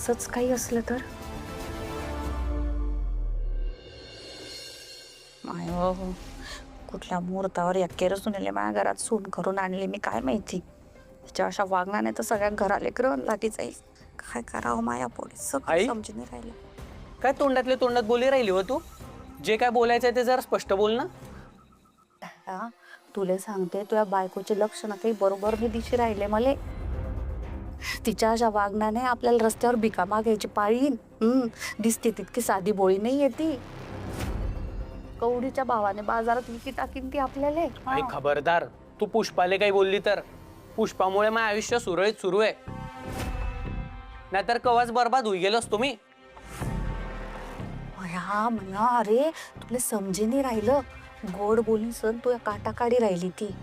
असंच काही असलं तर? माय हो, कुठल्या मुहूर्तावर या केरसुनेले माझ्या घरात सून करून आणली मी काय माहिती. तिच्या अशा वागण्याने तर सगळ्या घराले ग्रहण लाटी जाईल. काय करावं माया पोरी सगळं आई? समजून नाही राहिलं. काय तोंडातल्या तोंडात बोली राहिली हो तू? जे काय बोलायचंय ते जरा स्पष्ट बोल ना. हा, तुला सांगते तुझ्या बायकोचे लक्षण काही बरोबर नाही दिशी राहिले मले. तिच्या अशा वागण्याने आपल्याला रस्त्यावर भिका मागायची पाळी येईन. दिसते तितकी साधी बोळी नाही येते. कवडीच्या भावाने बाजारात विकी टाकीन ती आपल्याला. आई खबरदार, तू पुष्पाले काही बोलली तर. पुष्पामुळे माझं आयुष्य सुरळीत सुरू आहे, नाहीतर कवाच बर्बाद होई गेलोस तुम्ही. हा म्हणा, अरे तुला समजे नाही राहिलं. गोड बोलून सण तुझ्या काटाकाडी राहिली ती.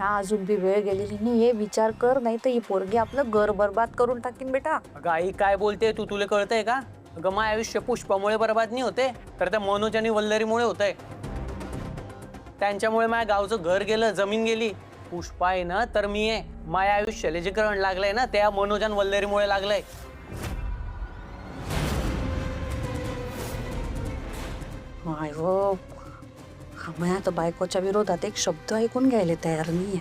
अजून बी वेळ गेलेली नाही हे विचार कर, नाही तर ही पोरगी आपलं घर बर्बाद करून टाकीन बेटा. अगं आई काय बोलते तू, तुला कळतंय का? अगं माझं आयुष्य पुष्पामुळे बर्बाद नाही होते, तर त्या मनोज आणि वल्लरीमुळे होतंय. त्यांच्यामुळे माझ्या गावचं घर गेलं, जमीन गेली. पुष्पा आहे ना तर मी आहे. माझ्या आयुष्याला जे ग्रहण लागलंय ना त्या मनोज आणि वल्लरीमुळे लागलंय. माय हो, मी आता बायकोच्या विरोधात एक शब्द ऐकून घ्यायला तयार नाहीये.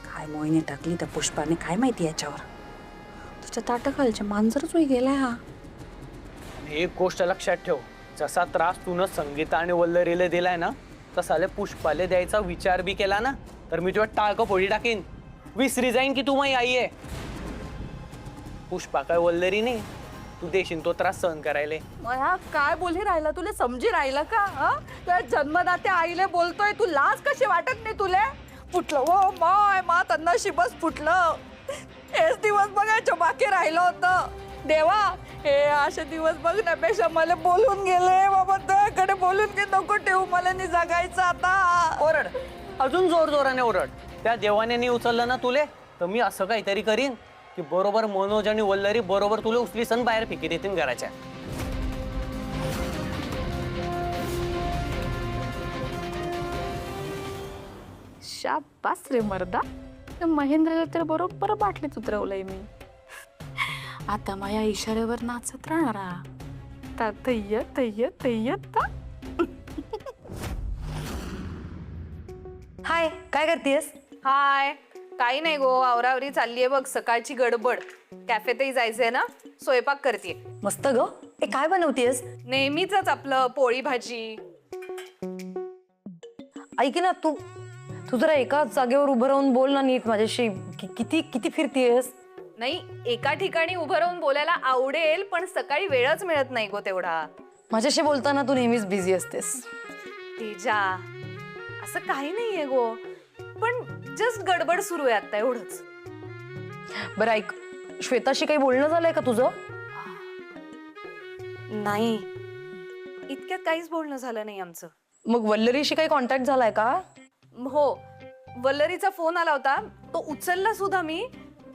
काय मोहिनी टाकली त्या पुष्पाने काय माहिती याच्यावर. तुझ्या ताटाखालच्या मांजरच होई गेलाय हा. एक गोष्ट लक्षात ठेव, जसा त्रास तू संगीता आणि वल्लरीला दिलाय ना, तसाले पुष्पाले द्यायचा विचार बी केला ना तर मी तुझ्या टाळकं फोडी टाकीन. विसरी जाईन की तू माझी आई आहे. पुष्पा काय वल्लरी नाही, तू देशील तो त्रास सहन करायले. मया काय बोली राहिला, तुला समजी राहिलं का? तुझ्या जन्मदात्या आईले बोलतोय, तू लाज कशी वाटत नाही तुले? फुटलं हो माय, मा त्यांना शिबस फुटलं. हेच दिवस बघायचं बाकी राहिलं होतं. देवा, हे असे दिवस बघण्यापेक्षा मला बोलून गेले बाबा, तुझ्याकडे बोलून घे, नको ठेवू, मला नाही जगायचं आता. ओरड, अजून जोर जोराने ओरड. त्या देवाने नाही उचललं ना तुले तर मी असं काहीतरी करीन की बरोबर मनोज आणि वल्लरी बरोबर तुला उचली सण बाहेर फेकी देतील घराच्या. शाबास रे मर्दा, महेंद्रला तर बरोबर बाटलीत उतरवलंय मी. आता माझ्या इशाऱ्यावर नाचत राहणार. तय्य तय्य तय्य. हाय, काय करतेस? हाय, काही नाही गो, आवरावरी चाललीये बघ. सकाळची गडबड, कॅफेतही जायचंय ना, स्वयंपाक करतेय. मस्त ग. ए काय बनवतेस? नेहमीच आपलं पोळी भाजी. ऐक ना, तू जरा एकाच जागेवर उभं राहून बोल ना नीट माझ्याशी. किती किती फिरतीयस? नाही, एका ठिकाणी उभं राहून बोलायला आवडेल, पण सकाळी वेळच मिळत नाही गो तेवढा. माझ्याशी बोलताना तू नेहमीच बिझी असतेस. तेजा, असं काही नाहीये गो, पण जस्ट गडबड सुरू आहे आता, एवढंच. बरं ऐक, श्वेताशी काही बोलणं झालंय का तुझं? नाही, इतक्यात काहीच बोलणं झालं नाही आमचं. मग वल्लरीशी काही कॉन्टॅक्ट झालाय का? हो, वल्लरीचा फोन आला होता, तो उचलला सुद्धा मी.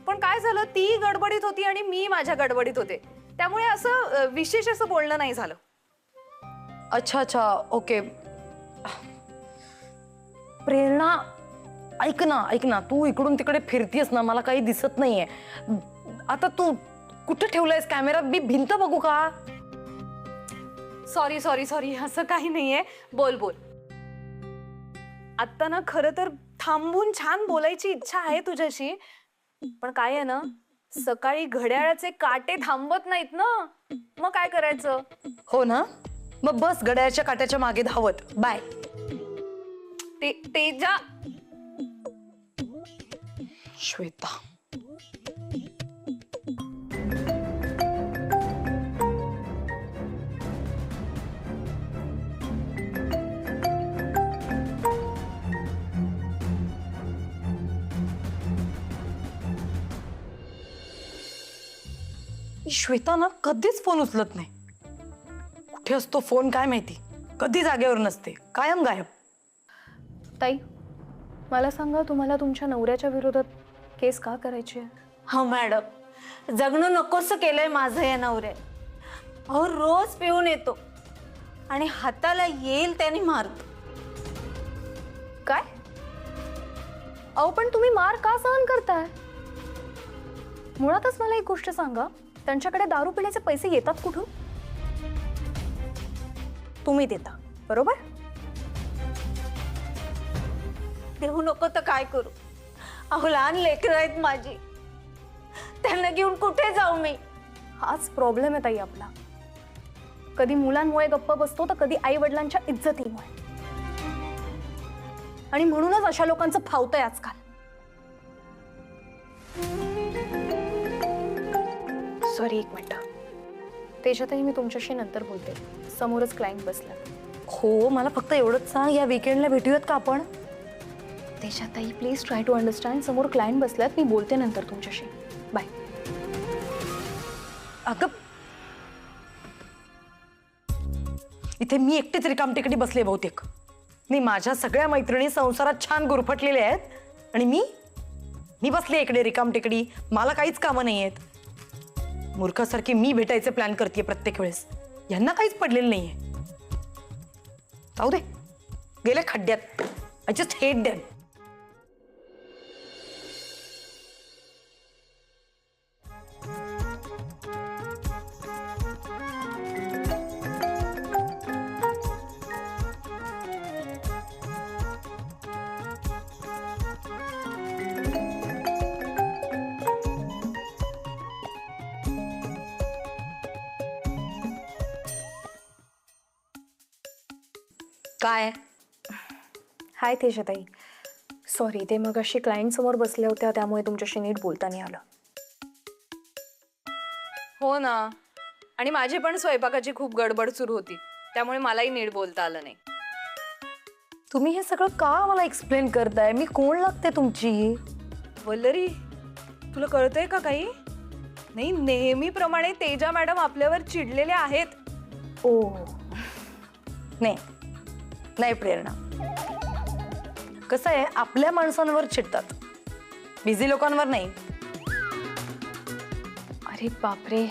पण काय झालं, ती गडबडीत होती आणि मी माझ्या गडबडीत होते, त्यामुळे असं विशेष असं बोलणं नाही झालं. अच्छा अच्छा, ओके. प्रेरणा, ऐक ना, तू इकडून तिकडे फिरतीयस ना, मला काही दिसत नाहीये. आता तू कुठे ठेवलायस कॅमेरा? मी भिंत बघू का? सॉरी सॉरी सॉरी, असं काही नाहीये. बोल बोल. आता ना खरं तर थांबून छान बोलायची इच्छा आहे तुझ्याशी, पण काय आहे ना, सकाळी घड्याळाचे काटे थांबत नाहीत ना, मग काय करायचं? हो ना, मग बस घड्याळाच्या काट्याच्या मागे धावत. बाय. तेजा. श्वेता, श्वेता ना कधीच फोन उचलत नाही. कुठे असतो फोन काय माहिती, कधी जागेवर नसते, कायम गायब. ताई, मला सांगा, तुम्हाला तुमच्या नवऱ्याच्या विरोधात केस का करायची आहे? हो मॅडम, जगणं नकोसं केलंय माझं या नवऱ्या. अहो रोज पिऊन येतो आणि हाताला येईल त्याने मारतो. काय? अहो पण तुम्ही मार का सहन करताय? मुळातच मला एक गोष्ट सांगा, त्यांच्याकडे दारू पिण्याचे पैसे येतात कुठून? तुम्ही देता, बरोबर? देऊ नको तर काय करू? अहो लहान लेकरं आहेत माझी, त्यांना घेऊन कुठे जाऊ मी? हाच प्रॉब्लेम आहे ताई आपला. कधी मुलांमुळे गप्प बसतो तर कधी आई वडिलांच्या इज्जतीमुळे. आणि म्हणूनच अशा लोकांचं फावतंय आजकाल. सॉरी, एक मिनिट. त्याच्यातही मी तुमच्याशी नंतर बोलते. समोरच क्लायंट बसला. हो, मला फक्त एवढंच सांग, या वीकेंडला भेटूयात का आपण? त्याच्यातही प्लीज ट्राय टू अंडरस्टँड. समोर क्लायंट बसल्यात, मी बोलते नंतर तुमच्याशी. बाय. अगं, इथे मी एकटीच रिकामटेकडी बसले बहुतेक. मी माझ्या सगळ्या मैत्रिणी संसारात छान गुरफटलेल्या आहेत आणि मी बसले इकडे रिकामटेकडी. मला काहीच कामं नाही आहेत. मूर्खासारखी मी भेटायचे प्लॅन करते प्रत्येक वेळेस. यांना काहीच पडलेलं नाहीये. जाऊ दे, गेले खड्ड्यात. I just hate them. काय हाय तेजाताई. सॉरी, ते मग अशी क्लायंट समोर बसल्या होत्या, त्यामुळे तुमच्याशी नीट बोलता नाही आलं. हो ना, आणि माझी पण स्वयंपाकाची खूप गडबड सुरू होती, त्यामुळे मलाही नीट बोलता आलं नाही. तुम्ही हे सगळं का मला एक्सप्लेन करताय? मी कोण लागते तुमची? वल्लरी, तुला कळतंय का काही? नाही, नेहमीप्रमाणे तेजा मॅडम आपल्यावर चिडलेल्या आहेत. ओ नाही नाही प्रेरणा, कसं आहे, आपल्या माणसांवर चिडतात, बिझी लोकांवर नाही. अरे बापरे,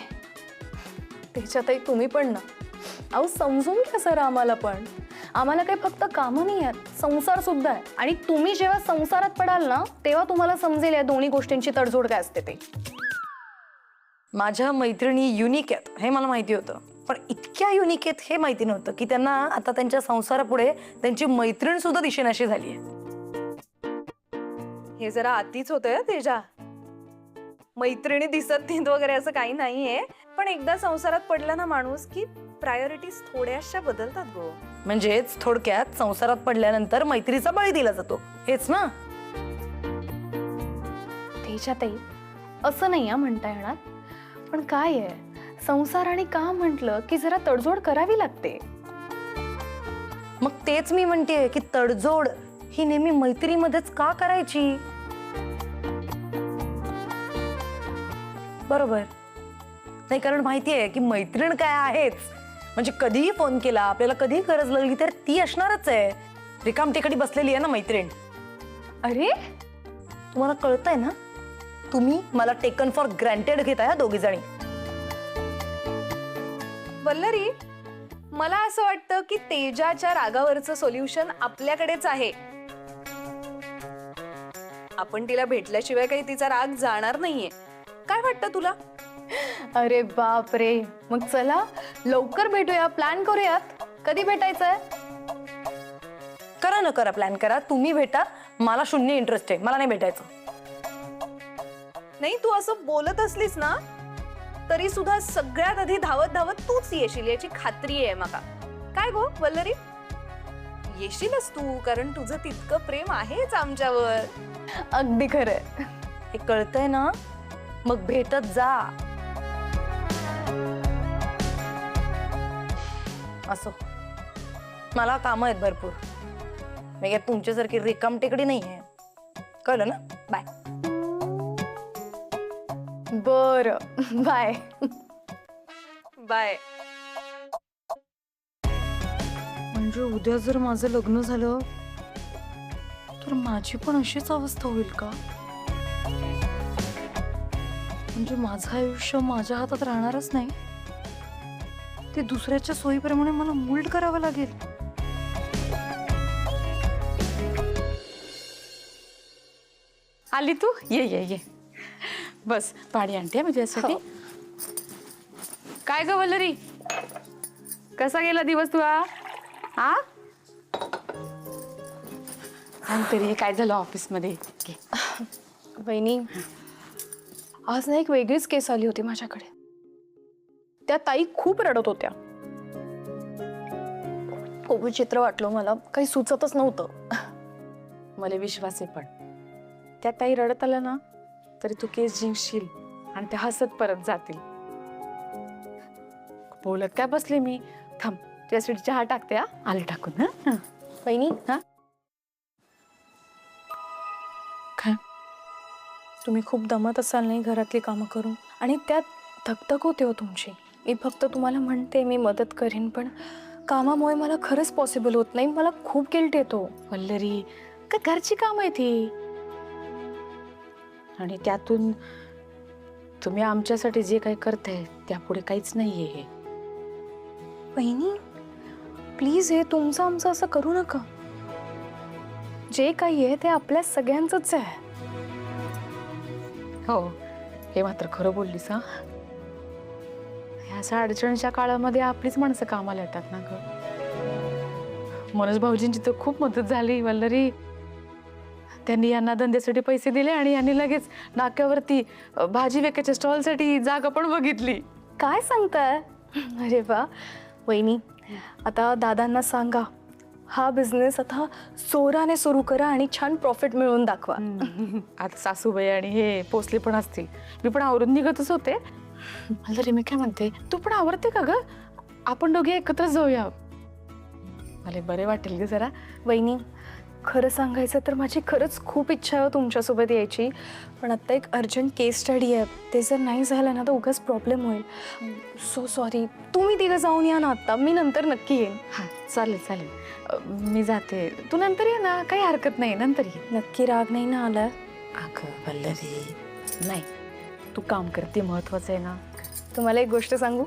त्याच्यातही तुम्ही पण ना. अहो समजून घ्या सर आम्हाला पण. आम्हाला काही फक्त कामं नाही आहेत, संसार सुद्धा आहे. आणि तुम्ही जेव्हा संसारात पडाल ना, तेव्हा तुम्हाला समजेल या दोन्ही गोष्टींची तडजोड काय असते ते. माझ्या मैत्रिणी युनिक आहेत हे मला माहिती होतं, पण इतक्या युनिक आहेत हे माहिती नव्हतं की त्यांना आता त्यांच्या संसारापुढे त्यांची मैत्रीण सुद्धा दिसेनाशी झाली आहे. हे जरा अतिच होतंय हं, तेजा. मैत्रिणी दिसत नाहीत वगैरे असं काही नाहीये, पण एकदा संसारात पडला ना माणूस की प्रायोरिटीज थोड्याशा बदलतात गो. म्हणजेच थोडक्यात संसारात पडल्यानंतर मैत्रीचा बळी दिला जातो, हेच ना? त्याच्यातही असं नाही म्हणता येणार, पण काय आहे, संसार आणि काम म्हटलं की जरा तडजोड करावी लागते. मग तेच मी म्हणतेय की तडजोड ही नेहमी मैत्रीमध्येच का करायची? बरोबर नाही, कारण माहितीये की मैत्रीण काय आहेच, म्हणजे कधीही फोन केला, आपल्याला कधीही गरज लागली तर ती असणारच आहे. रिकामटेकडी बसलेली आहे ना मैत्रीण. अरे तुम्हाला कळतंय ना, तुम्ही मला टेकन फॉर ग्रँटेड घेताय दोघी जणी. वल्लरी, मला असं वाटतं की तेजाच्या रागावरचं सोल्युशन आपल्याकडेच आहे. आपण तिला भेटल्याशिवाय काही तिचा राग जाणार नाहीये. काय वाटतं तुला? अरे बाप रे, मग चला लवकर भेटूया, प्लॅन करूयात. कधी भेटायचंय? करा न करा प्लॅन करा, तुम्ही भेटा. मला शून्य इंटरेस्ट आहे, मला नाही भेटायचं. नाही, तू असं बोलत असलीस ना तरी सुद्धा सगळ्यात आधी धावत धावत तूच येशील याची खात्री आहे मला. काय गो वल्लरी, येशीलच तू, कारण तुझं तितकं प्रेम आहेच आमच्यावर. अगदी खरंय. हे कळतंय ना, मग भेटत जा. असो, मला कामं आहेत भरपूर. मी काय तुमच्यासारखी रिकामटेकडी नाहीये, कळलं ना? बाय. बरं, बाय. बाय. म्हणजे उद्या जर माझं लग्न झालं तर माझी पण अशीच अवस्था होईल का? म्हणजे माझं आयुष्य माझ्या हातात राहणारच नाही, ते दुसऱ्याच्या सोयीप्रमाणे मला मोल्ड करावं लागेल. आली तू? ये ये ये. बस पाणी आणते मी तुझ्यासाठी. काय ग वल्लरी, कसा गेला दिवस तुझा? हा सांग तरी काय झालं ऑफिसमध्ये? वहिनी, आज ना एक वेगळीच केस आली होती माझ्याकडे. त्या ताई खूप रडत होत्या. खूप विचित्र वाटलं मला, काही सुचतच नव्हतं. मला विश्वास आहे, पण त्या ताई रडत आल्या ना तरी तू केस जिंकशील आणि त्या हसत परत जातील. बोलत काय बसले मी, थांब त्यासाठी चहा टाकते. हा आले टाकून. हा वहिनी, हा काय? तुम्ही खूप दमत असाल नाही घरातली कामं करून, आणि त्यात धगधग होते हो तुमची. मी फक्त तुम्हाला म्हणते मी मदत करीन, पण कामामुळे मला खरंच पॉसिबल होत नाही. मला खूप गिल्ट येतो. वल्लरी, का घरची काम आहे ती, आणि त्यातून तुम्ही आमच्यासाठी जे काही करताय त्यापुढे काहीच नाहीये. वहिनी प्लीज, हे तुमचं आमचं असं करू नका. जे काही आहे ते आपल्या सगळ्यांचंच आहे. हो, हे मात्र खरं बोललीस. हा, ह्या अडचणीच्या काळामध्ये आपलीच माणसं कामाला येतात ना ग. मनोज भाऊजींची तर खूप मदत झाली वल्लरी. त्यांनी यांना धंद्यासाठी पैसे दिले आणि यांनी लगेच नाक्यावरती भाजी विकायच्या स्टॉलसाठी जागा पण बघितली. काय सांगताय? अरे वा. वहिनी, आता दादांना सांगा हा बिझनेस आता जोराने सुरू करा आणि छान प्रॉफिट मिळवून दाखवा. आता सासूबाई आणि हे पोचले पण असतील. मी पण आवरून निघतच होते. वल्लरी, मी काय म्हणते, तू पण आवडते का ग? आपण दोघे एकत्र जाऊया, मला बरे वाटेल ग जरा. वहिनी, खरं सांगायचं तर माझी खरंच खूप इच्छा आहे तुमच्यासोबत यायची, पण आत्ता एक अर्जंट केस स्टडी आहे. ते जर नाही झालं ना तर उगाच प्रॉब्लेम होईल. So sorry. तुम्ही तिघं जाऊन या ना आत्ता, मी नंतर नक्की येईन. हां चालेल चालेल. मी जाते, तू नंतर ये ना, काही हरकत नाही, नंतर ये. नक्की राग नाही ना आला? अगं वल्लरी, नाही, तू काम करते महत्वाचं आहे ना. तुम्हाला एक गोष्ट सांगू,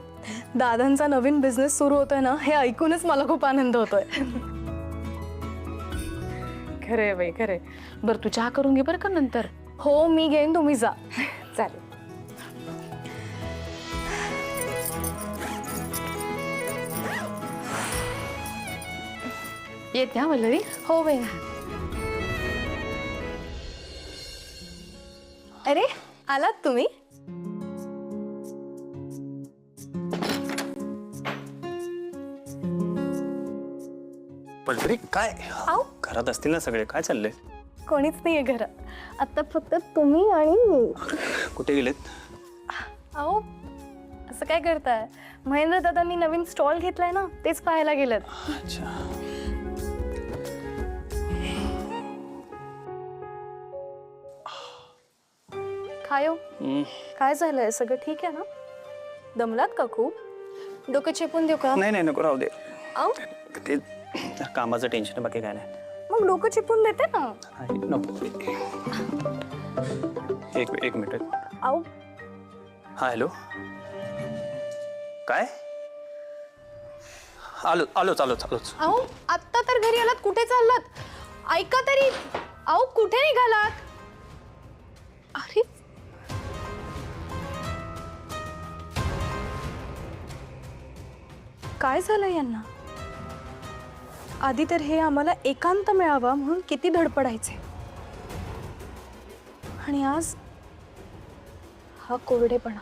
दादांचा नवीन बिझनेस सुरू होतोय ना, हे ऐकूनच मला खूप आनंद होतोय. खरंय बाई, खरंय. बरं तू चहा करून घे बरं का नंतर. हो मी घेईन, तुम्ही जा. चालेल. येते हा वल्लरी. हो वहिनी. अरे आलात तुम्ही? वल्लरी, काय आऊ. घरात असतील ना सगळे? काय चाललंय? कोणीच नाहीये घरात. आता फक्त तुम्ही आणि मी. कुठे गेलेत? अहो, असं काय करताय? महेंद्र दादांनी नवीन स्टॉल घेतलाय ना, तेच पाहायला गेलेत. अच्छा. खायो, काय झालंय? सगळं ठीक आहे ना? दमलात का खूप? डोकं चेपून देऊ का? नाही नाही, नको, राहू दे. अहो, ते कामाचं टेन्शन आहे, बाकी काय नाही. मग डोकं चेपून देते ना. नाही, नको. एक मिनिट. अहो, हा, हॅलो. काय? आलोच. अहो, आत्ता तर घरी आलात, कुठे चाललात? ऐका तरी. अहो, कुठे निघालात? अरे, काय झालं यांना? आधी तर हे आम्हाला एकांत मिळावा म्हणून किती धडपडायचे, आणि आज हा कोरडेपणा.